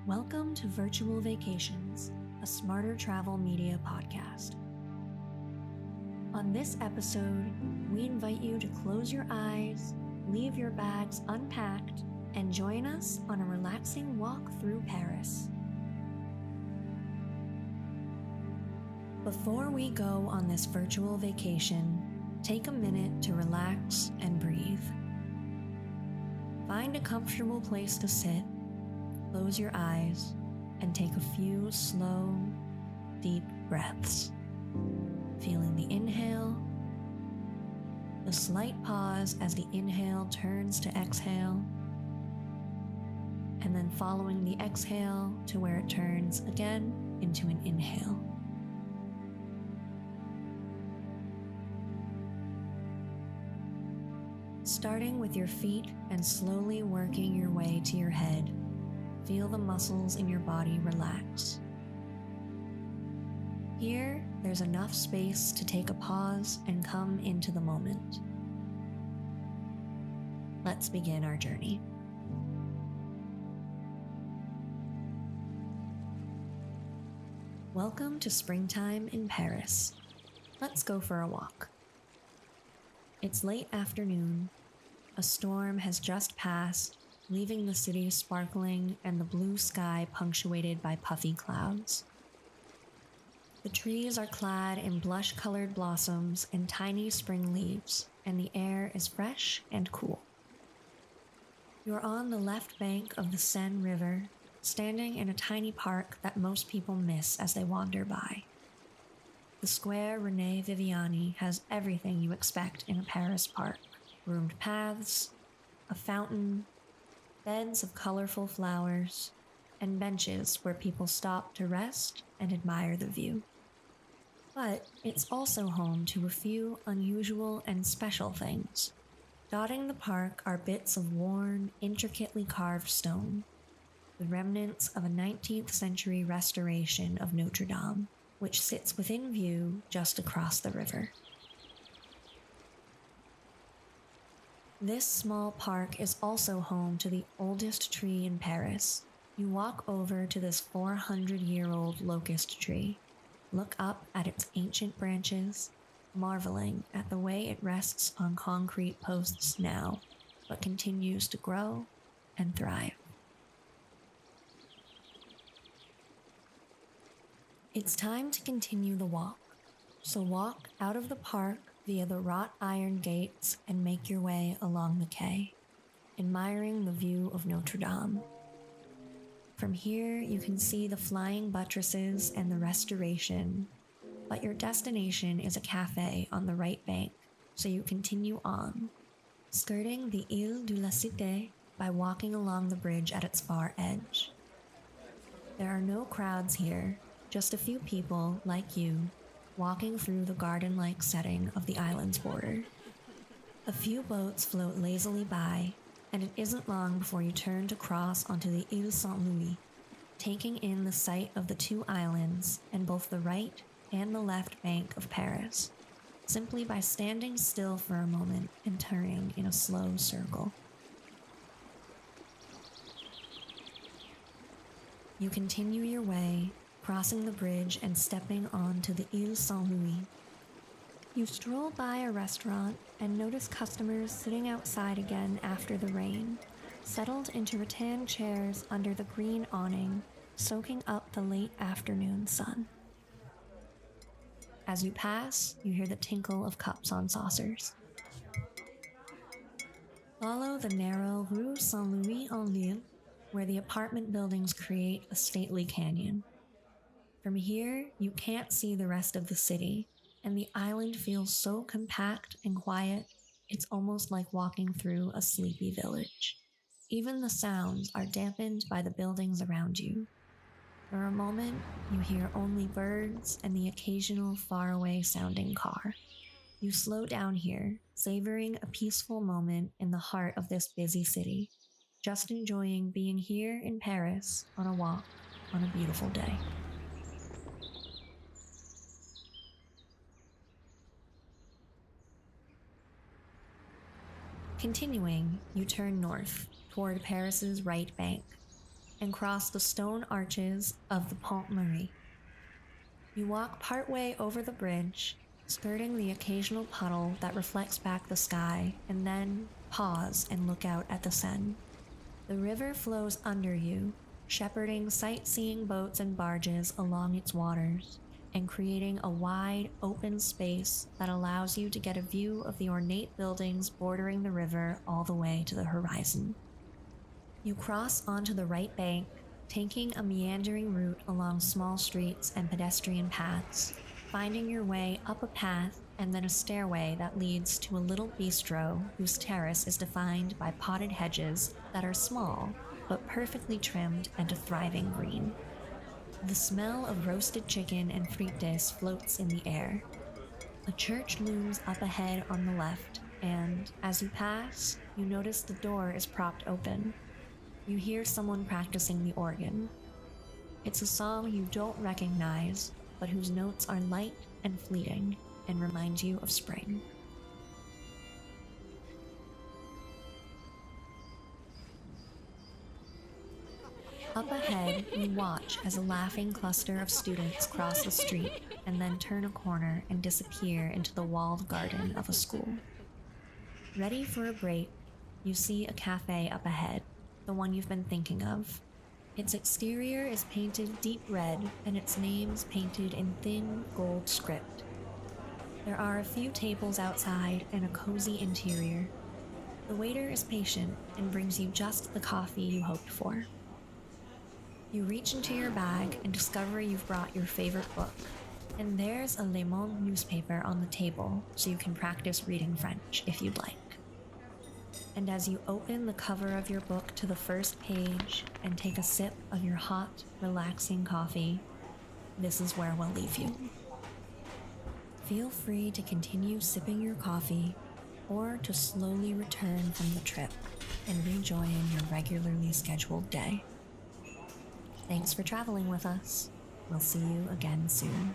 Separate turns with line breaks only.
Welcome to Virtual Vacations, a smarter travel media podcast. On this episode, we invite you to close your eyes, leave your bags unpacked, and join us on a relaxing walk through Paris. Before we go on this virtual vacation, take a minute to relax and breathe. Find a comfortable place to sit, close your eyes, and take a few slow, deep breaths. Feeling the inhale, the slight pause as the inhale turns to exhale, and then following the exhale to where it turns again into an inhale. Starting with your feet and slowly working your way to your head, feel the muscles in your body relax. Here, there's enough space to take a pause and come into the moment. Let's begin our journey. Welcome to springtime in Paris. Let's go for a walk. It's late afternoon. A storm has just passed, leaving the city sparkling and the blue sky punctuated by puffy clouds. The trees are clad in blush-colored blossoms and tiny spring leaves, and the air is fresh and cool. You're on the left bank of the Seine River, standing in a tiny park that most people miss as they wander by. The square René Viviani has everything you expect in a Paris park: groomed paths, a fountain, beds of colorful flowers, and benches where people stop to rest and admire the view. But it's also home to a few unusual and special things. Dotting the park are bits of worn, intricately carved stone, the remnants of a 19th century restoration of Notre Dame, which sits within view just across the river. This small park is also home to the oldest tree in Paris. You walk over to this 400-year-old locust tree, look up at its ancient branches, marveling at the way it rests on concrete posts now, but continues to grow and thrive. It's time to continue the walk, so walk out of the park via the wrought iron gates and make your way along the quay, admiring the view of Notre Dame. From here, you can see the flying buttresses and the restoration, but your destination is a cafe on the right bank, so you continue on, skirting the Ile de la Cité by walking along the bridge at its far edge. There are no crowds here, just a few people, like you, walking through the garden-like setting of the island's border. A few boats float lazily by, and it isn't long before you turn to cross onto the Ile Saint-Louis, taking in the sight of the two islands and both the right and the left bank of Paris, simply by standing still for a moment and turning in a slow circle. You continue your way, crossing the bridge and stepping onto the Ile Saint-Louis. You stroll by a restaurant and notice customers sitting outside again after the rain, settled into rattan chairs under the green awning, soaking up the late afternoon sun. As you pass, you hear the tinkle of cups on saucers. Follow the narrow Rue Saint-Louis-en-l'Île, where the apartment buildings create a stately canyon. From here, you can't see the rest of the city, and the island feels so compact and quiet, it's almost like walking through a sleepy village. Even the sounds are dampened by the buildings around you. For a moment, you hear only birds and the occasional faraway-sounding car. You slow down here, savoring a peaceful moment in the heart of this busy city, just enjoying being here in Paris on a walk on a beautiful day. Continuing, you turn north, toward Paris's right bank. and cross the stone arches of the Pont Marie. You walk partway over the bridge, skirting the occasional puddle that reflects back the sky, and then pause and look out at the Seine. The river flows under you, shepherding sightseeing boats and barges along its waters, and creating a wide, open space that allows you to get a view of the ornate buildings bordering the river all the way to the horizon. You cross onto the right bank, taking a meandering route along small streets and pedestrian paths, finding your way up a path and then a stairway that leads to a little bistro whose terrace is defined by potted hedges that are small but perfectly trimmed and a thriving green. The smell of roasted chicken and frites floats in the air. A church looms up ahead on the left, and as you pass, you notice the door is propped open. You hear someone practicing the organ. It's a song you don't recognize, but whose notes are light and fleeting and remind you of spring. Up ahead, you watch as a laughing cluster of students cross the street and then turn a corner and disappear into the walled garden of a school. Ready for a break, you see a cafe up ahead, the one you've been thinking of. Its exterior is painted deep red and its name's painted in thin gold script. There are a few tables outside and a cozy interior. The waiter is patient and brings you just the coffee you hoped for. You reach into your bag and discover you've brought your favorite book, and there's a Le Monde newspaper on the table so you can practice reading French if you'd like. And as you open the cover of your book to the first page and take a sip of your hot, relaxing coffee, this is where we'll leave you. Feel free to continue sipping your coffee or to slowly return from the trip and rejoin your regularly scheduled day. Thanks for traveling with us. We'll see you again soon.